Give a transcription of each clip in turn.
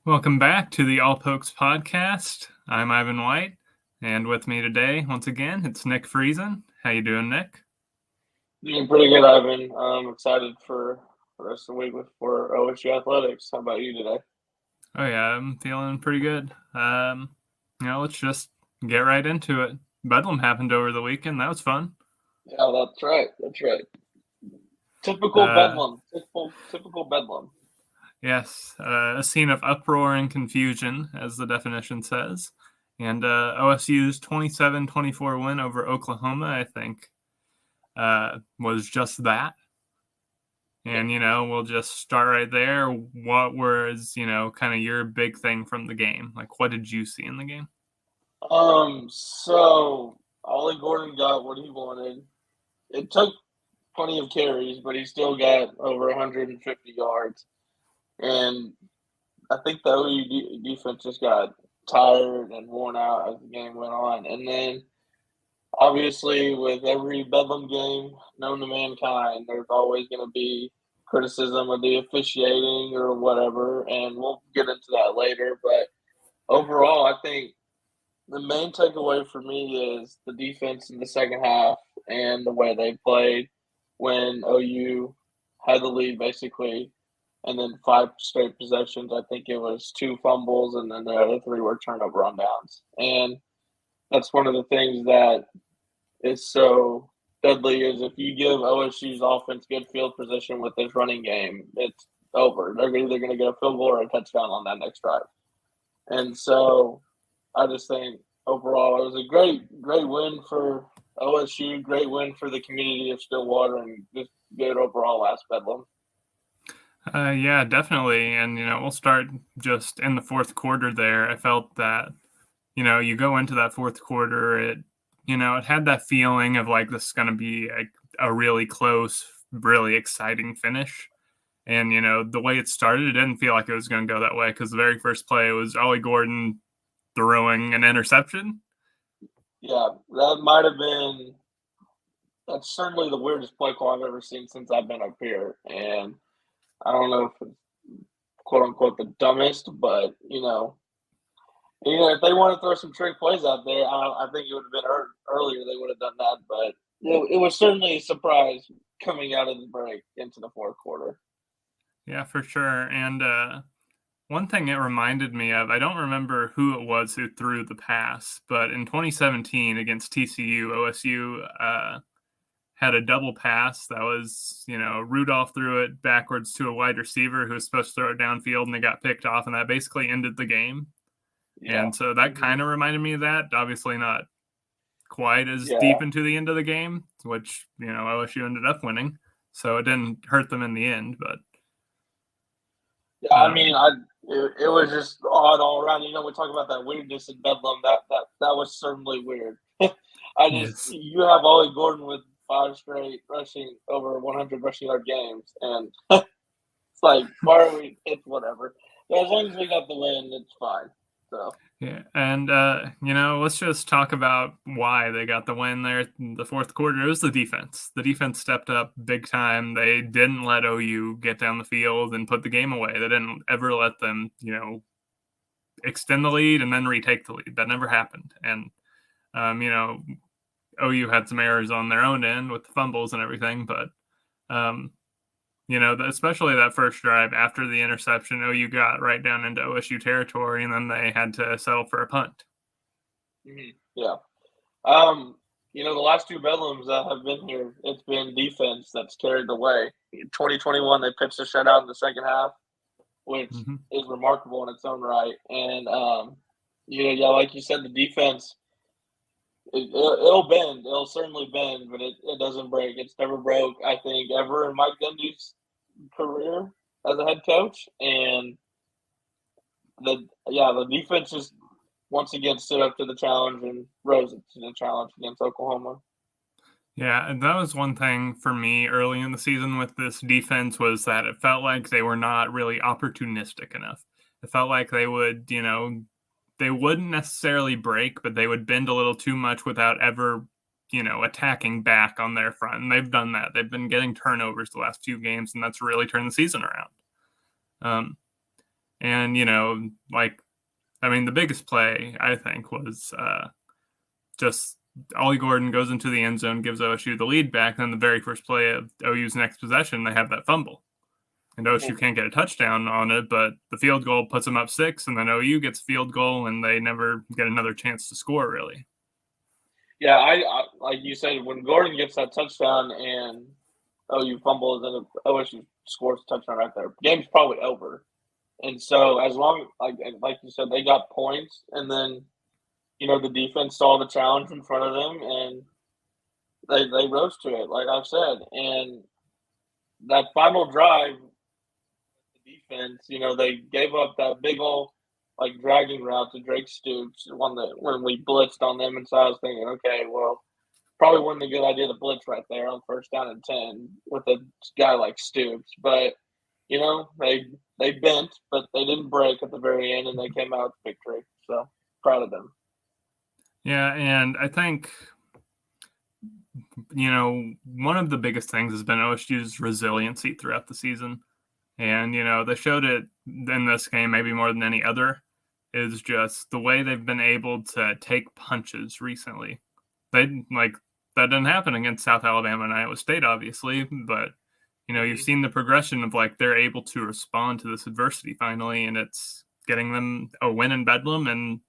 Welcome back to the All Pokes podcast. I'm Ivan White, and with me today, once again, it's Nick Friesen. How you doing, Nick? Doing pretty good, Ivan. I'm excited for the rest of the week for OSU athletics. How about you today? Oh yeah, I'm feeling pretty good. Let's just get right into it. Bedlam happened over the weekend. That was fun. Yeah, that's right. That's right. Typical Uh, Bedlam. Typical Bedlam. yes, a scene of uproar and confusion, as the definition says. And OSU's 27-24 win over Oklahoma, I think, was just that. And, we'll just start right there. What was, kind of your big thing from the game? Like, what did you see in the game? So Ollie Gordon got what he wanted. It took plenty of carries, but he still got over 150 yards. And I think the OU defense just got tired and worn out as the game went on. And then obviously, with every Bedlam game known to mankind, there's always going to be criticism of the officiating or whatever, and we'll get into that later. But overall, I think the main takeaway for me is the defense in the second half and the way they played when OU had the lead, basically, and then five straight possessions. I think it was two fumbles, and then the other three were turnover rundowns. And that's one of the things that is so deadly is if you give OSU's offense good field position with this running game, it's over. They're either going to get a field goal or a touchdown on that next drive. And so I just think overall it was a great win for OSU, great win for the community of Stillwater, and just good overall last Bedlam. Yeah, definitely. And, we'll start just in the fourth quarter there. I felt that, you go into that fourth quarter, it had that feeling of like this is going to be a really close, really exciting finish. And, the way it started, it didn't feel like it was going to go that way because the very first play was Ollie Gordon throwing an interception. Yeah, that might have been that's certainly the weirdest play call I've ever seen since I've been up here. And I don't know if it's quote unquote the dumbest, but if they want to throw some trick plays out there, I think it would have been earlier. They would have done that, but it was certainly a surprise coming out of the break into the fourth quarter. Yeah, for sure. And one thing it reminded me of, I don't remember who it was who threw the pass, but in 2017 against TCU, OSU had a double pass that was, Rudolph threw it backwards to a wide receiver who was supposed to throw it downfield, and they got picked off, and that basically ended the game. Yeah. And so that Mm-hmm. kind of reminded me of that. Obviously, not quite as Yeah. deep into the end of the game, which, OSU ended up winning. So it didn't hurt them in the end, but Yeah. I mean, um, it was just odd all around. We talk about that weirdness in Bedlam. That was certainly weird. yes. You have Ollie Gordon with five straight rushing over 100 rushing yard games, and it's like, why are we? It's whatever. But as long as we got the win, it's fine. So Yeah, and let's just talk about why they got the win there in the fourth quarter. It was the defense. The defense stepped up big time. They didn't let OU get down the field and put the game away. They didn't ever let them, extend the lead and then retake the lead. That never happened. And um, you know, OU had some errors on their own end with the fumbles and everything, but um, especially that first drive after the interception, OU got right down into OSU territory, and then they had to settle for a punt. yeah. Um, the last two Bedlams that have been here, it's been defense that's carried the way. In 2021, they pitched a shutout in the second half, which Mm-hmm. is remarkable in its own right. And yeah, like you said, the defense it'll bend. It'll certainly bend, but it doesn't break. It's never broke, I think, ever in Mike Gundy's career as a head coach. And the defense just once again stood up to the challenge and rose to the challenge against Oklahoma. Yeah, and that was one thing for me early in the season with this defense was that it felt like they were not really opportunistic enough. It felt like they would, they wouldn't necessarily break, but they would bend a little too much without ever, attacking back on their front. And they've done that. They've been getting turnovers the last few games, and that's really turned the season around. Um, And, the biggest play, I think, was just Ollie Gordon goes into the end zone, gives OSU the lead back. Then the very first play of OU's next possession, they have that fumble. And OSU can't get a touchdown on it, but the field goal puts them up 6, and then OU gets a field goal, and they never get another chance to score, really. Yeah, I like you said, when Gordon gets that touchdown and OU fumbles and OSU scores a touchdown right there, game's probably over. And so as long like you said, they got points, and then the defense saw the challenge in front of them, and they rose to it, like I've said. And that final drive, the defense, they gave up that big old dragging route to Drake Stoops, when we blitzed on them, and so I was thinking, okay, well, probably wasn't a good idea to blitz right there on first down and 10 with a guy like Stoops. But they bent, but they didn't break at the very end, and they came out with victory. So proud of them. Yeah, and I think one of the biggest things has been OSU's resiliency throughout the season. And, they showed it in this game maybe more than any other, is just the way they've been able to take punches recently. That didn't happen against South Alabama and Iowa State, obviously, but, you've seen the progression of, they're able to respond to this adversity finally, and it's getting them a win in Bedlam, and,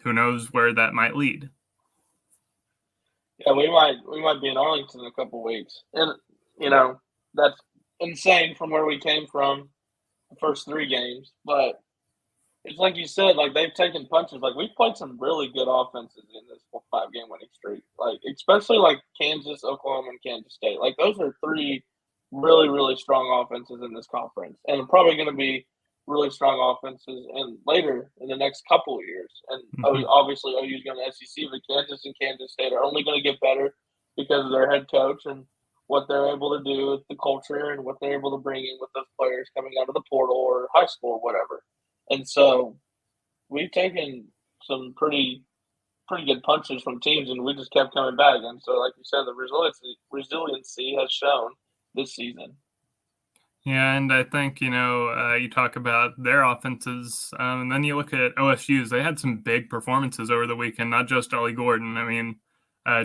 who knows where that might lead. Yeah, we might be in Arlington in a couple weeks, and that's insane from where we came from the first 3 games. But it's like you said, they've taken punches. We've played some really good offenses in this 5-game winning streak. Especially Kansas, Oklahoma, and Kansas State. Those are 3 really, really strong offenses in this conference, and probably going to be really strong offenses and later in the next couple of years. And obviously OU's going to SEC, but Kansas and Kansas State are only going to get better because of their head coach and what they're able to do with the culture and what they're able to bring in with those players coming out of the portal or high school or whatever. And so we've taken some pretty good punches from teams, and we just kept coming back. And so, like you said, the resiliency has shown this season. Yeah, and I think, you talk about their offenses, and then you look at OSU's. They had some big performances over the weekend, not just Ollie Gordon.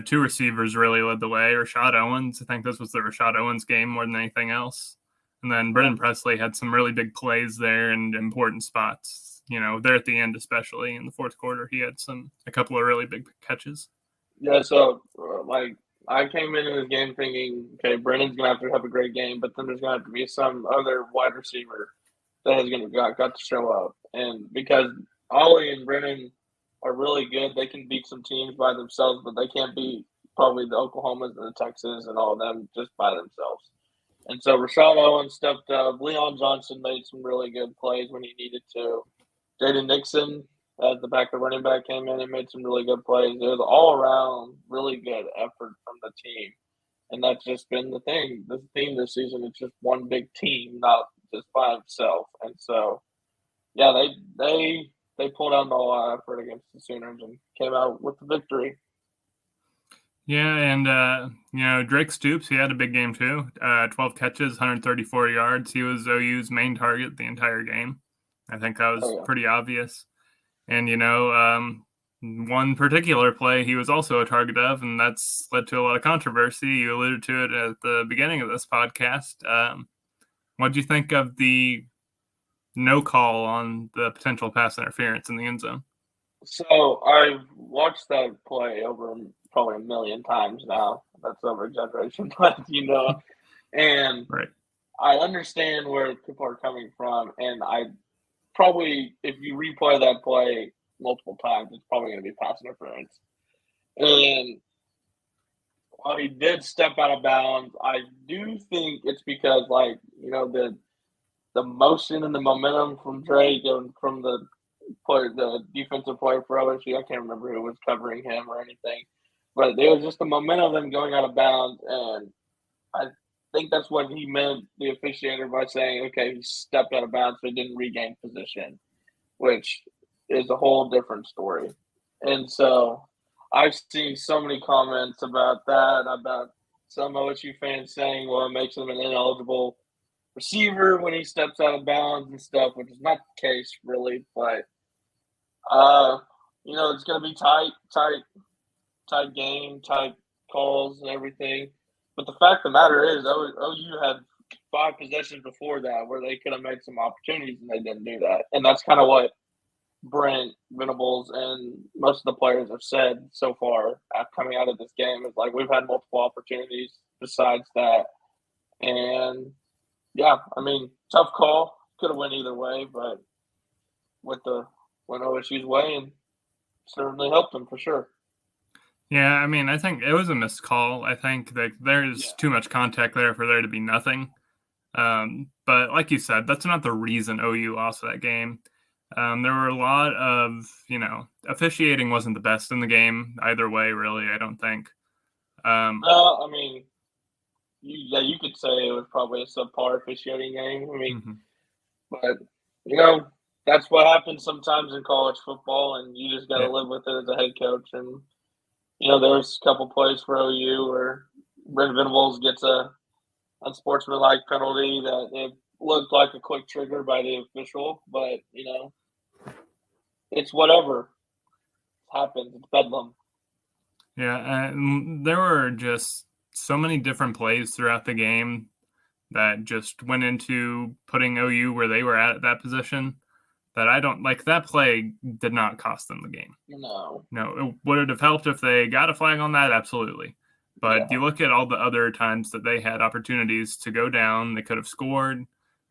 2 receivers really led the way. Rashad Owens, I think this was the Rashad Owens game more than anything else. And then Brennan Presley had some really big plays there and important spots. There at the end, especially in the fourth quarter, he had a couple of really big catches. Yeah, so, I came into this game thinking, okay, Brennan's going to have a great game, but then there's going to have to be some other wide receiver that is going to got to show up. And because Ollie and Brennan are really good, they can beat some teams by themselves, but they can't beat probably the Oklahomas and the Texas and all of them just by themselves. And so Rashad Owens stepped up. Leon Johnson made some really good plays when he needed to. Jaden Nixon, as the backup running back, came in and made some really good plays. It was all around really good effort from the team. And that's just been the thing. The theme this season is just one big team, not just by himself. And so, yeah, they pulled out all our effort against the Sooners and came out with the victory. Yeah, and, Drake Stoops, he had a big game too. 12 catches, 134 yards. He was OU's main target the entire game. I think that was pretty obvious. And, one particular play he was also a target of, and that's led to a lot of controversy. You alluded to it at the beginning of this podcast. What do you think of the no call on the potential pass interference in the end zone? So I've watched that play over probably a million times now. That's over exaggeration, but and right. I understand where people are coming from, and I probably, if you replay that play multiple times, it's probably going to be pass interference. And while he did step out of bounds, I do think it's because, the motion and the momentum from Drake and from the defensive player for OSU, I can't remember who was covering him or anything, but there was just the momentum of them going out of bounds, and I think that's what he meant, the officiator, by saying, okay, he stepped out of bounds, so he didn't regain position, which is a whole different story. And so I've seen so many comments about that, about some OSU fans saying, well, it makes him an ineligible receiver when he steps out of bounds and stuff, which is not the case really. But it's going to be tight game, tight calls, and everything. But the fact of the matter is, OU had 5 possessions before that where they could have made some opportunities, and they didn't do that. And that's kind of what Brent Venables and most of the players have said so far coming out of this game is like we've had multiple opportunities besides that. And yeah, I mean, tough call. Could have went either way, but went OSU's way and certainly helped them for sure. Yeah, I mean, I think it was a missed call. I think that there's too much contact there for there to be nothing. But like you said, that's not the reason OU lost that game. There were a lot of, officiating wasn't the best in the game either way, really, I don't think. No, I mean, you could say it was probably a subpar officiating game. I mean, but, that's what happens sometimes in college football, and you just got to live with it as a head coach. And, there's a couple plays for OU where Brent Venables gets a unsportsmanlike penalty that it looked like a quick trigger by the official, but, it's whatever. It happens. It's Bedlam. Yeah, and there were just so many different plays throughout the game that just went into putting OU where they were at that position that I don't like. That play did not cost them the game. No, it would have helped if they got a flag on that, absolutely. But you look at all the other times that they had opportunities to go down, they could have scored,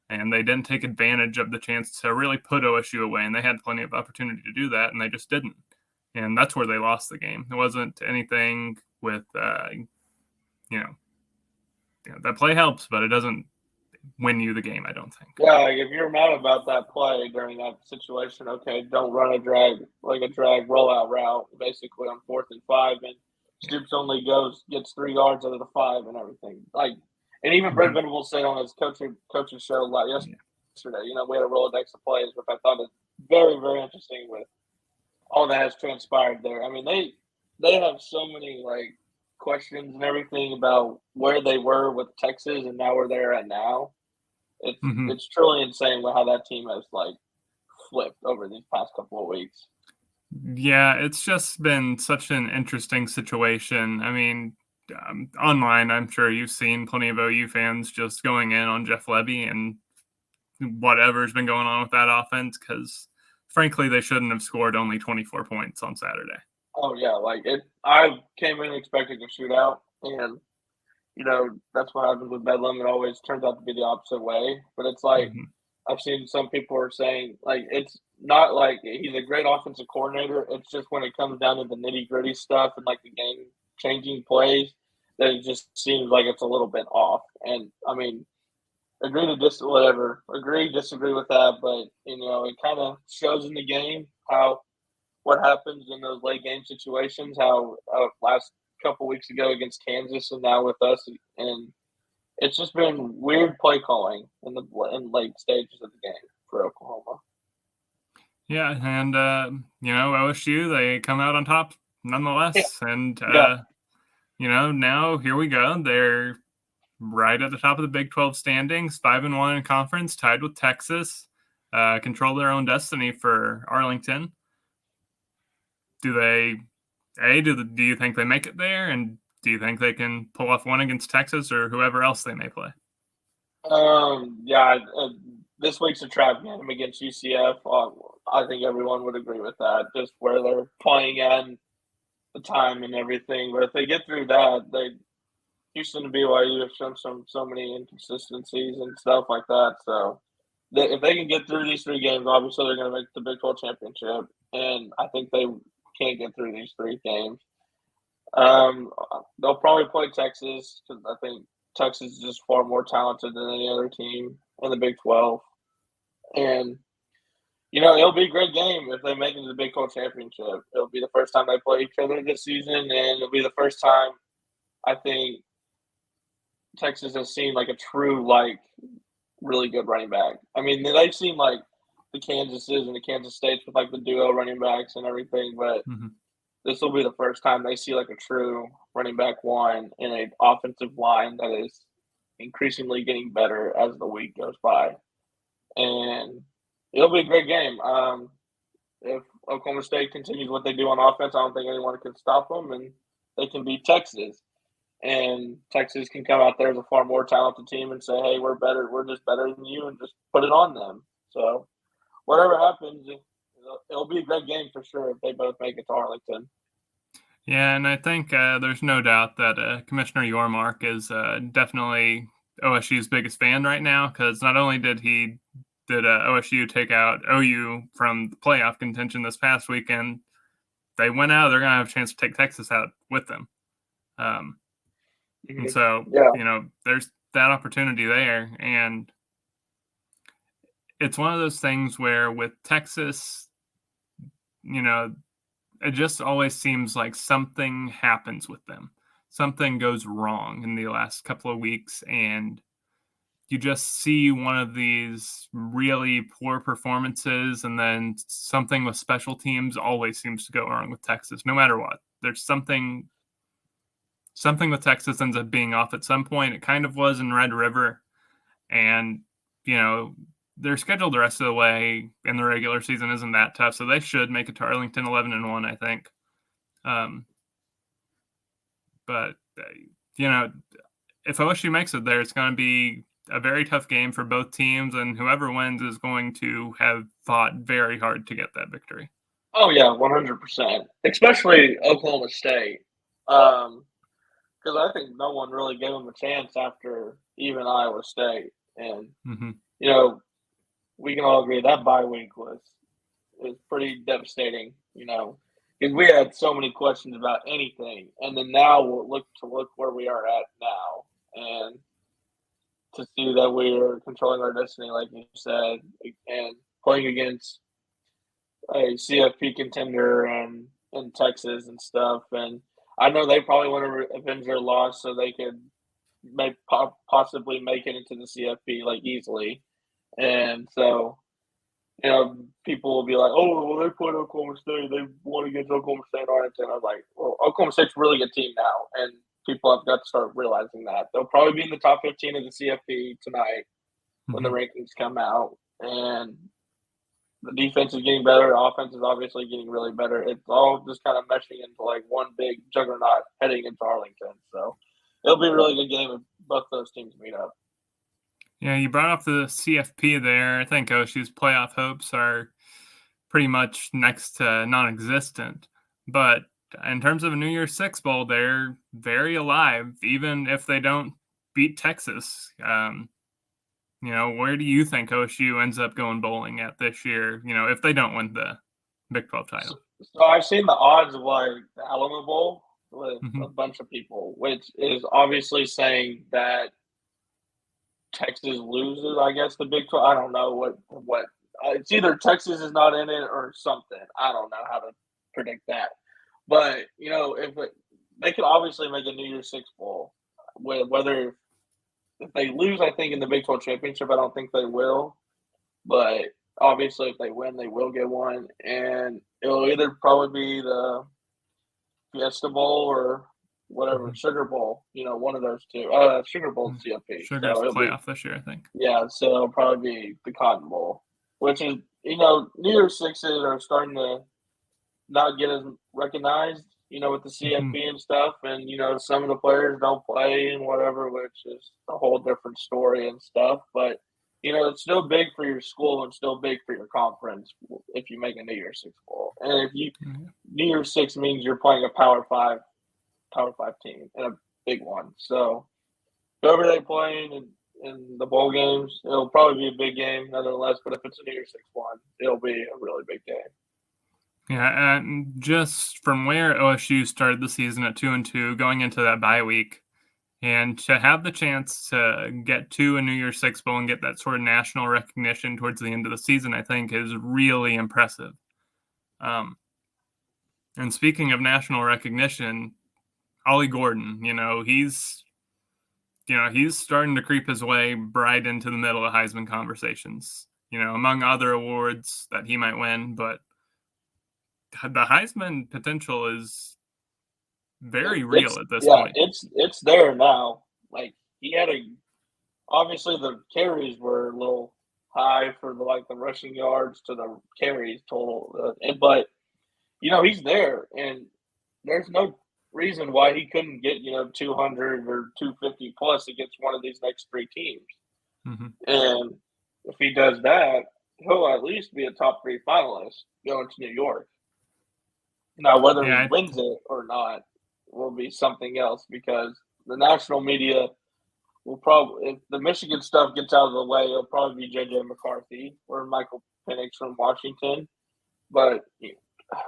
and they didn't take advantage of the chance to really put OSU away, and they had plenty of opportunity to do that, and they just didn't. And that's where they lost the game. It wasn't anything with, that play helps, but it doesn't win you the game, I don't think. Yeah, if you're mad about that play during that situation, okay, don't run a drag rollout route, basically on 4th and 5, and Stoops only gets 3 yards out of the 5 and everything. And even Brent Venables said on his coaching show yesterday, we had a Rolodex of plays, which I thought is very, very interesting with all that has transpired there. I mean, they have so many questions and everything about where they were with Texas and now where they're at now. It's truly insane how that team has flipped over these past couple of weeks. Yeah, it's just been such an interesting situation. I mean, online, I'm sure you've seen plenty of OU fans just going in on Jeff Lebby and whatever's been going on with that offense because, frankly, they shouldn't have scored only 24 points on Saturday. Oh, yeah. I came in expecting a shootout, and, that's what happens with Bedlam. It always turns out to be the opposite way. But it's I've seen some people are saying, it's not like he's a great offensive coordinator. It's just when it comes down to the nitty-gritty stuff and, the game-changing plays, that it just seems like it's a little bit off. And, I mean, agree, disagree with that. But, it kind of shows in the game what happens in those late game situations, how last couple weeks ago against Kansas and now with us. And it's just been weird play calling in late stages of the game for Oklahoma. Yeah, and, OSU, they come out on top nonetheless. Yeah. And, now here we go. They're right at the top of the Big 12 standings, 5-1 in conference, tied with Texas, control their own destiny for Arlington. Do you think they make it there? And do you think they can pull off one against Texas or whoever else they may play? This week's a trap game against UCF. I think everyone would agree with that, just where they're playing at the time and everything. But if they get through that, Houston and BYU have shown so many inconsistencies and stuff like that. So if they can get through these 3 games, obviously they're going to make the Big 12 championship. And I think they can't get through these 3 games. They'll probably play Texas because I think Texas is just far more talented than any other team in the Big 12. And, it'll be a great game if they make it to the Big 12 championship. It'll be the first time they play each other this season, and it'll be the first time I think Texas has seen a true, really good running back. I mean, they've seen the Kansases and the Kansas States with the duo running backs and everything, but this will be the first time they see a true running back one in an offensive line that is increasingly getting better as the week goes by, and it'll be a great game. If Oklahoma State continues what they do on offense, I don't think anyone can stop them, and they can beat Texas. And Texas can come out there as a far more talented team and say, "Hey, we're better. We're just better than you," and just put it on them. So whatever happens, it'll be a great game for sure if they both make it to Arlington. Yeah, and I think there's no doubt that Commissioner Yormark is definitely OSU's biggest fan right now, because not only did OSU take out OU from the playoff contention this past weekend, they went out. They're gonna have a chance to take Texas out with them, and so Yeah. there's that opportunity there, and it's one of those things where with Texas, it just always seems like something happens with them. Something goes wrong in the last couple of weeks, and you just see one of these really poor performances, and then something with special teams always seems to go wrong with Texas, no matter what. There's something with Texas ends up being off at some point. It kind of was in Red River, and, they're scheduled the rest of the way in the regular season isn't that tough, so they should make it to Arlington 11-1, I think. But if OSU makes it there, it's going to be a very tough game for both teams, and whoever wins is going to have fought very hard to get that victory. Oh yeah, 100%. Especially Oklahoma State, because I think no one really gave them a chance after even Iowa State, and we can all agree that bye week was pretty devastating. Because we had so many questions about anything, and then now we'll look where we are at now, and to see that we are controlling our destiny, like you said, and playing against a CFP contender and in Texas and stuff. And I know they probably want to avenge their loss so they could possibly make it into the CFP like easily. And so, people will be like, "Oh, well, they played Oklahoma State. They won against Oklahoma State Arlington." I was like, "Well, Oklahoma State's a really good team now, and people have got to start realizing that they'll probably be in the top 15 of the CFP tonight when the rankings come out, and the defense is getting better. The offense is obviously getting really better. It's all just kind of meshing into like one big juggernaut heading into Arlington. So it'll be a really good game if both those teams meet up." Yeah, you brought up the CFP there. I think OSU's playoff hopes are pretty much next to non-existent. But in terms of a New Year's Six Bowl, they're very alive, even if they don't beat Texas. Where do you think OSU ends up going bowling at this year, if they don't win the Big 12 title? So I've seen the odds of like the Alamo Bowl with a bunch of people, which is obviously saying that Texas loses, I guess, the Big 12. I don't know what it's either Texas is not in it or something. I don't know how to predict that. But, they could obviously make a New Year's Six Bowl. Whether if they lose, I think, in the Big 12 championship, I don't think they will. But obviously, if they win, they will get one. And it'll either probably be the Fiesta Bowl or whatever, Sugar Bowl, one of those two. Sugar Bowl CFP. Sugar's playoff this year, I think. Yeah, so it'll probably be the Cotton Bowl, which is, New Year's Sixes are starting to not get as recognized, with the CFP and stuff. And, some of the players don't play and whatever, which is a whole different story and stuff. But, it's still big for your school and still big for your conference if you make a New Year's Six Bowl. And if New Year's Six means you're playing a Power Five team and a big one. So whoever they play in the bowl games, it'll probably be a big game nonetheless. But if it's a New Year's Six one, it'll be a really big game. Yeah, and just from where OSU started the season at 2-2, going into that bye week, and to have the chance to get to a New Year's Six Bowl and get that sort of national recognition towards the end of the season, I think is really impressive. And speaking of national recognition, Ollie Gordon, he's starting to creep his way right into the middle of Heisman conversations, among other awards that he might win. But the Heisman potential is very real at this point. It's there now. Like, he had a obviously the carries were a little high for the rushing yards to the carries total, but he's there, and there's no reason why he couldn't get 200 or 250 plus against one of these next three teams. Mhm. And if he does that, he'll at least be a top three finalist going to New York. Now, whether he Yeah, wins it or not will be something else because the national media will probably, if the Michigan stuff gets out of the way, it'll probably be J.J. McCarthy or Michael Penix from Washington. But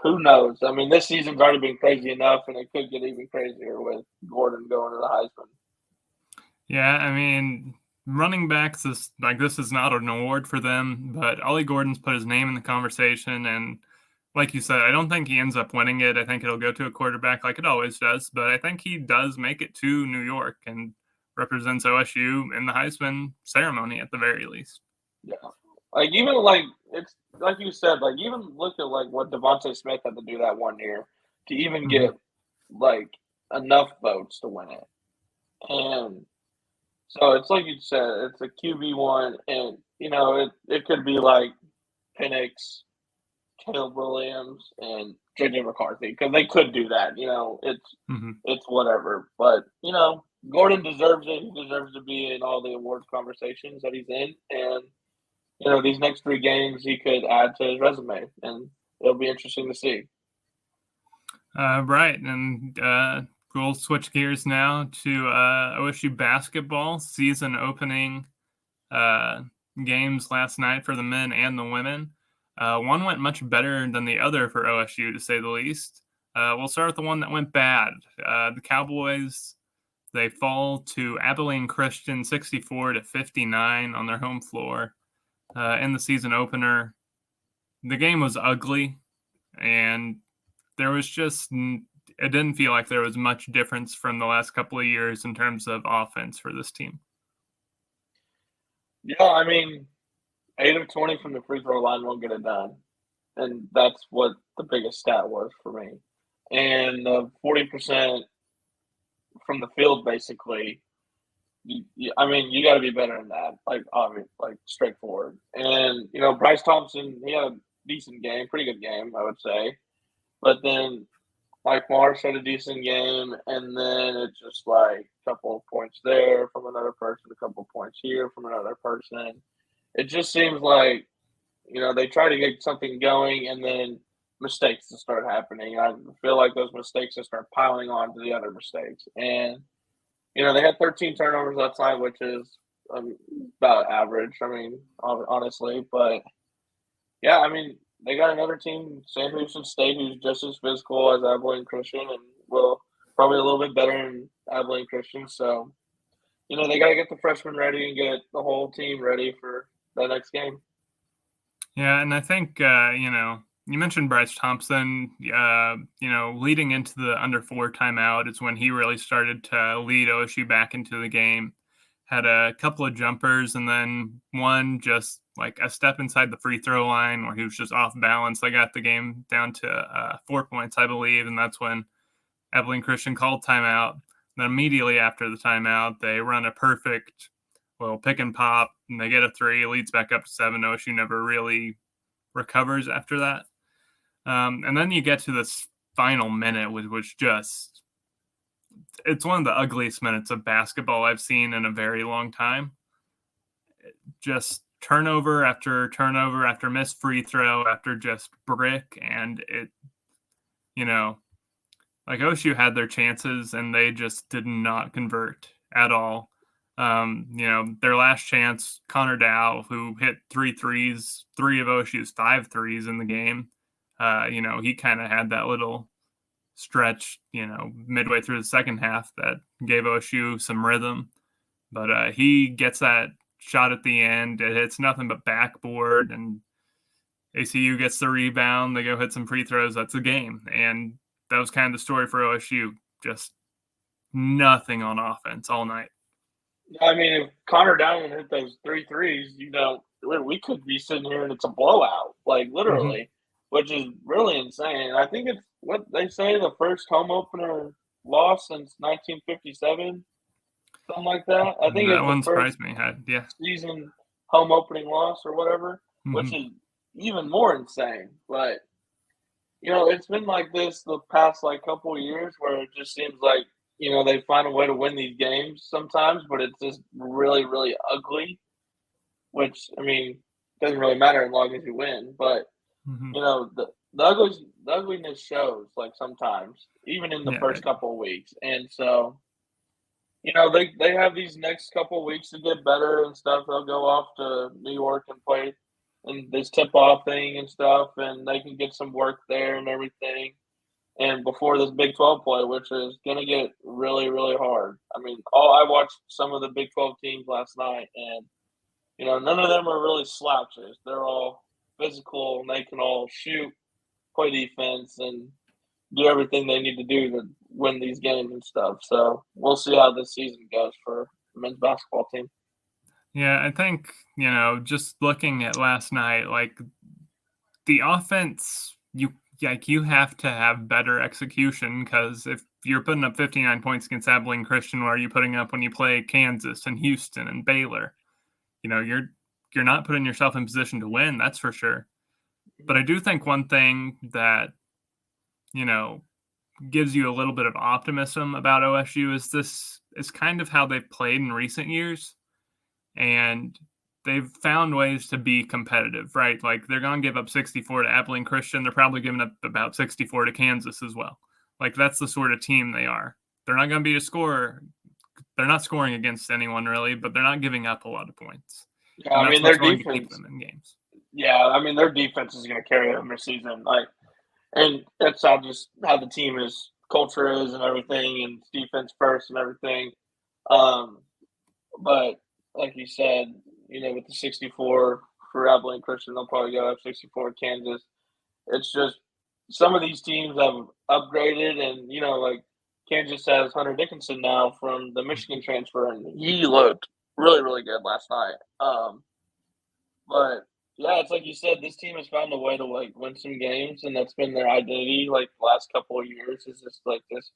who knows? I mean, this season's already been crazy enough, and it could get even crazier with Gordon going to the Heisman. yeah, I mean, running backs this is not an award for them, but Ollie Gordon's put his name in the conversation, and like you said, I don't think he ends up winning it. I think it'll go to a quarterback like it always does, but I think he does make it to New York and represents OSU in the Heisman ceremony at the very least. Yeah. It's like you said, even look at what Devontae Smith had to do that one year to even Mhm. get like enough votes to win it. And so it's like you said, it's a QB1, and it could be like Penix, Caleb Williams, and JJ McCarthy because they could do that. Mhm. It's whatever, but Gordon deserves it. He deserves to be in all the awards conversations that he's in, and these next three games he could add to his resume, and it'll be interesting to see. Right, and we'll switch gears now to OSU basketball season opening uh, games last night for the men and the women. One went much better than the other for OSU, to say the least. We'll start with the one that went bad. The Cowboys, they fall to Abilene Christian 64-59 on their home floor in the season opener. The game was ugly, and there was just it didn't feel like there was much difference from the last couple of years in terms of offense for this team. Yeah, I mean, 8 of 20 from the free throw line won't get it done, and that's what the biggest stat was for me. And 40% from the field, basically. I mean, you got to be better than that. Like obvious, like straightforward. And Bryce Thompson, he had a decent game, pretty good game, I would say. But then Mike Marsh had a decent game, and then it's just like a couple of points there from another person, a couple of points here from another person. It just seems like they try to get something going, and then mistakes just start happening. I feel like those mistakes just start piling on to the other mistakes, and they had 13 turnovers last night, which is about average. I mean, honestly, but yeah, I mean, they got another team, Sam Houston State, who's just as physical as Abilene Christian, and will probably a little bit better than Abilene Christian. So, they got to get the freshmen ready and get the whole team ready for the next game. Yeah, and I think you mentioned Bryce Thompson. Leading into the under 4 timeout is when he really started to lead OSU back into the game. Had a couple of jumpers, and then one just like a step inside the free throw line where he was just off balance. They got the game down to 4 points, I believe, and that's when Abilene Christian called timeout. Then immediately after the timeout, they run a perfect pick and pop, and they get a three, leads back up to 7. OSU never really recovers after that. And then you get to this final minute, which was just, it's one of the ugliest minutes of basketball I've seen in a very long time. Just turnover after missed free throw after just brick. And like OSU had their chances and they just did not convert at all. Their last chance, Connor Dow, who hit 3 threes, 3 of OSU's 5 threes in the game. He kind of had that little stretch, midway through the second half that gave OSU some rhythm. But he gets that shot at the end. It hits nothing but backboard, and ACU gets the rebound. They go hit some free throws. That's the game. And that was kind of the story for OSU. Just nothing on offense all night. I mean, if Connor Down hit those 3 threes, we could be sitting here and it's a blowout, like Mm-hmm. literally, which is really insane. I think it's what they say the first home opener loss since 1957. something like that. I think That it's the one first surprised me. Yeah. season home opening loss or whatever, which Hmm. is even more insane. But it's been like this the past like couple of years where it just seems like they find a way to win these games sometimes, but it's just really really ugly. Which I mean doesn't really matter as long as you win, but Hmm. the ugliness shows like sometimes even in the Yeah. first couple of weeks, and so they have these next couple of weeks to get better and stuff. They'll go off to New York and play in this tip-off thing and stuff, and they can get some work there and everything. And before this Big 12 play, which is going to get really, really hard. I mean, I watched some of the Big 12 teams last night, and none of them are really slouches. They're all physical, and they can all shoot, play defense, and do everything they need to do to win these games and stuff. So we'll see how this season goes for the men's basketball team. Yeah, I think, just looking at last night, like the offense, you have to have better execution because if you're putting up 59 points against Abilene Christian, what are you putting up when you play Kansas and Houston and Baylor? You're not putting yourself in position to win, that's for sure. But I do think one thing that, you know, gives you a little bit of optimism about OSU is this is kind of how they've played in recent years. And they've found ways to be competitive, right? Like they're going to give up 64 to Abilene Christian. They're probably giving up about 64 to Kansas as well. Like that's the sort of team they are. They're not going to be a scorer. They're not scoring against anyone really, but they're not giving up a lot of points. Yeah, And I that's mean what's their going to keep defense. them in games. Yeah, I mean their defense is going to carry them this season. Like, and that's how the team is culture is and everything, and it's defense first and everything. Um, but like you said, with the 64 for Abilene Christian, they'll probably go up 64 at Kansas. It's just some of these teams have upgraded, and like Kansas has Hunter Dickinson now from the Michigan transfer, and he looked really, really good last night. But yeah, it's like you said, this team has found a way to like win some games, and that's been their identity like the last couple of years. Is just like this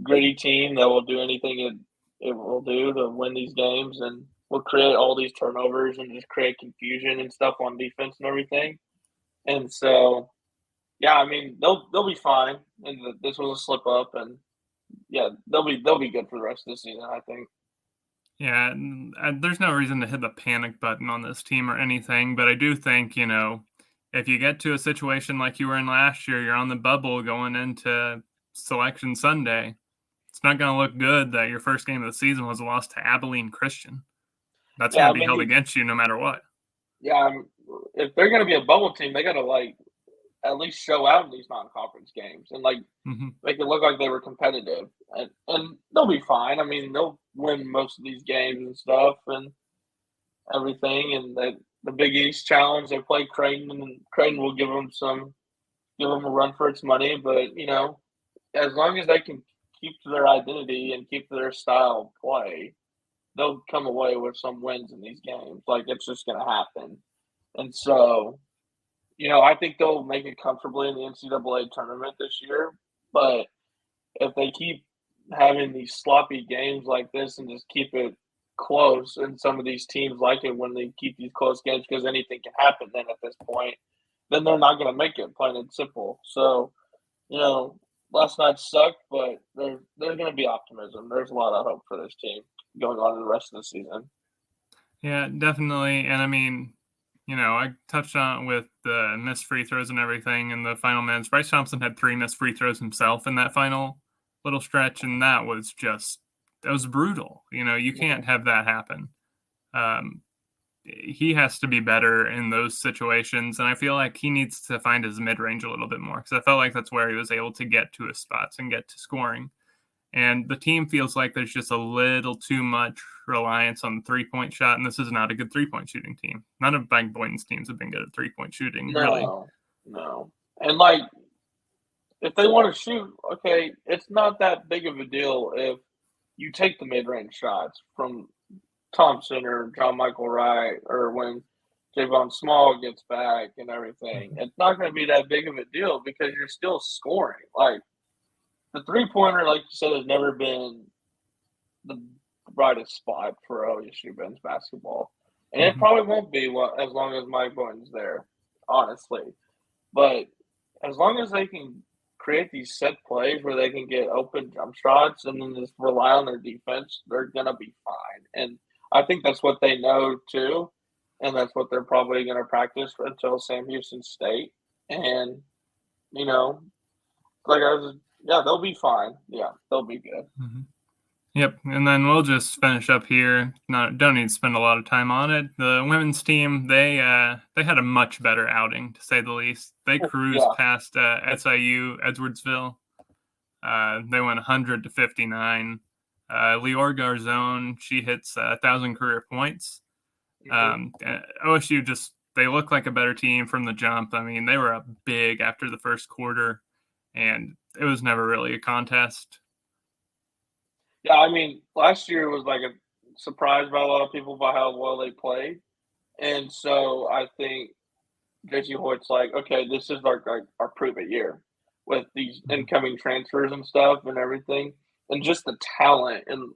gritty team that will do anything it will do to win these games, and will create all these turnovers and just create confusion and stuff on defense and everything. And so yeah, I mean they'll be fine. And this was a slip up, and yeah, they'll be good for the rest of the season. I think. Yeah, and there's no reason to hit the panic button on this team or anything, but I do think, if you get to a situation like you were in last year, you're on the bubble going into Selection Sunday. It's not going to look good that your first game of the season was a loss to Abilene Christian. That's Yeah, going I to be mean held against you no matter what. yeah, if they're going to be a bubble team, they got to like at least show out in these non-conference games and like Hmm. make it look like they were competitive, and they'll be fine. I mean, they'll win most of these games and stuff and everything. And the Big East Challenge, they play Creighton, and Creighton will give them a run for its money. But as long as they can keep to their identity and keep to their style of play, they'll come away with some wins in these games. Like it's just going to happen. And so, I think they'll make it comfortably in the NCAA tournament this year. But if they keep having these sloppy games like this and just keep it close, and some of these teams like it when they keep these close games because anything can happen then at this point, then they're not going to make it, plain and simple. So, you know, last night sucked, but there's going to be optimism. There's a lot of hope for this team going on in the rest of the season. Yeah, definitely. And I mean, I touched on it with the missed free throws and everything in the final minutes. Bryce Thompson had 3 missed free throws himself in that final little stretch, and that was brutal. You Yeah. can't have that happen. Um, he has to be better in those situations, and I feel like he needs to find his mid range a little bit more because I felt like that's where he was able to get to his spots and get to scoring. And the team feels like there's just a little too much reliance on the 3-point shot, and this is not a good 3-point shooting team. None of Mike Boynton's teams have been good at 3-point shooting, really. No, no. And like, if they want to shoot, okay, it's not that big of a deal if you take the mid range shots from Thompson or John Michael Wright or when Javon Small gets back and everything. Mhm. It's not going to be that big of a deal because you're still scoring. Like the 3-pointer, like you said, has never been the brightest spot for OSU men's basketball, and it Mhm. probably won't be as long as Mike Boynton's there, honestly. But as long as they can create these set plays where they can get open jump shots and then just rely on their defense, they're gonna be fine. And I think that's what they know too, and that's what they're probably gonna practice until Sam Houston State. And you know, like I was, yeah, they'll be fine. Yeah, they'll be good. Mhm. Yep, and then we'll just finish up here. Not don't need to spend a lot of time on it. The women's team, they had a much better outing to say the least. They cruised Yeah, past SIU Edwardsville. They went 100 to 59. Lior Garzone, she hits 1,000 career points. hmm OSU just they look like a better team from the jump. I mean, they were up big after the first quarter, and it was never really a contest. yeah. I mean, last year was like a surprise by a lot of people by how well they played, and so I think JC Hoyt's like, okay, this is our prove it year with these Mhm. incoming transfers and stuff and everything, and just the talent. And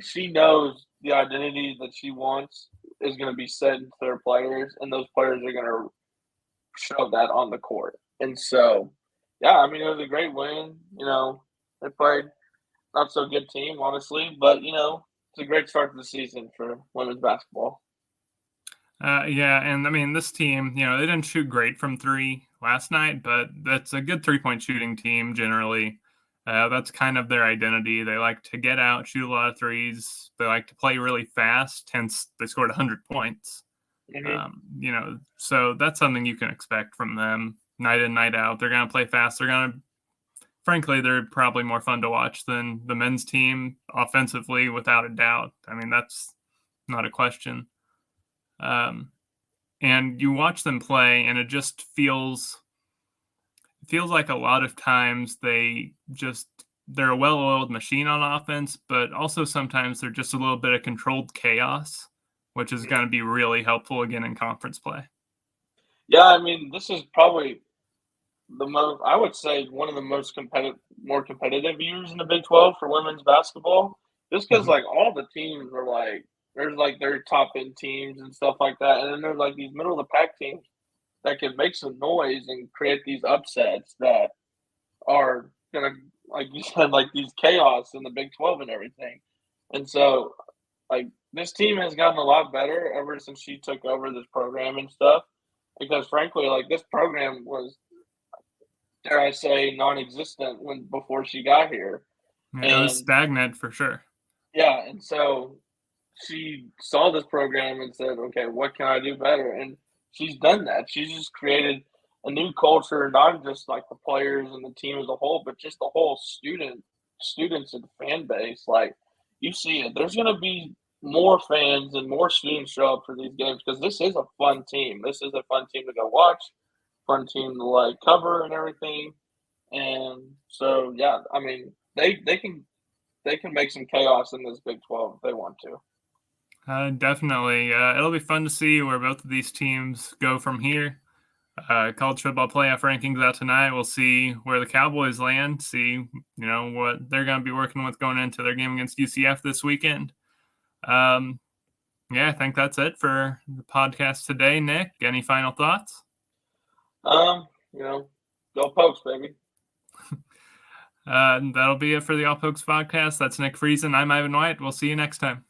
she knows the identity that she wants is going to be set into their players, and those players are going to show that on the court. And so, yeah, I mean, it was a great win. They played not so good team, honestly, but it's a great start to the season for women's basketball. Yeah, and I mean, this team, they didn't shoot great from three last night, but that's a good 3 point shooting team generally. That's kind of their identity. They like to get out, shoot a lot of threes. They like to play really fast, hence, they scored 100 points. hmm So that's something you can expect from them night in, night out. They're going to play fast. Frankly, they're probably more fun to watch than the men's team offensively, without a doubt. I mean, that's not a question. Um, and you watch them play and it just feels like a lot of times they're a well-oiled machine on offense, but also sometimes they're just a little bit of controlled chaos, which is going to be really helpful again in conference play. Yeah, I mean, this is probably the most, I would say, one of the more competitive years in the Big 12 for women's basketball. Just because, Mhm. like, all the teams are like, there's like their top end teams and stuff like that. And then there's like these middle of the pack teams that can make some noise and create these upsets that are going to, like you said, like these chaos in the Big 12 and everything. And so, like, this team has gotten a lot better ever since she took over this program and stuff. Because frankly, like this program was, dare I say, non-existent when before she got here. Yeah, it was And stagnant for sure. yeah, and so she saw this program and said, "Okay, what can I do better?" And she's done that. She's just created a new culture, not just like the players and the team as a whole, but just the whole students and fan base. Like you see it, there's going to be more fans and more students show up for these games because this is a fun team. This is a fun team to go watch, fun team to like cover and everything. And so, yeah, I mean, they can make some chaos in this Big 12 if they want to. Definitely. It'll be fun to see where both of these teams go from here. College football playoff rankings out tonight. We'll see where the Cowboys land, see, what they're going to be working with going into their game against UCF this weekend. Um, yeah, I think that's it for the podcast today. Nick, any final thoughts? Um, go Pokes, baby. That'll be it for the All Pokes podcast. That's Nick Friesen. I'm Ivan White. We'll see you next time.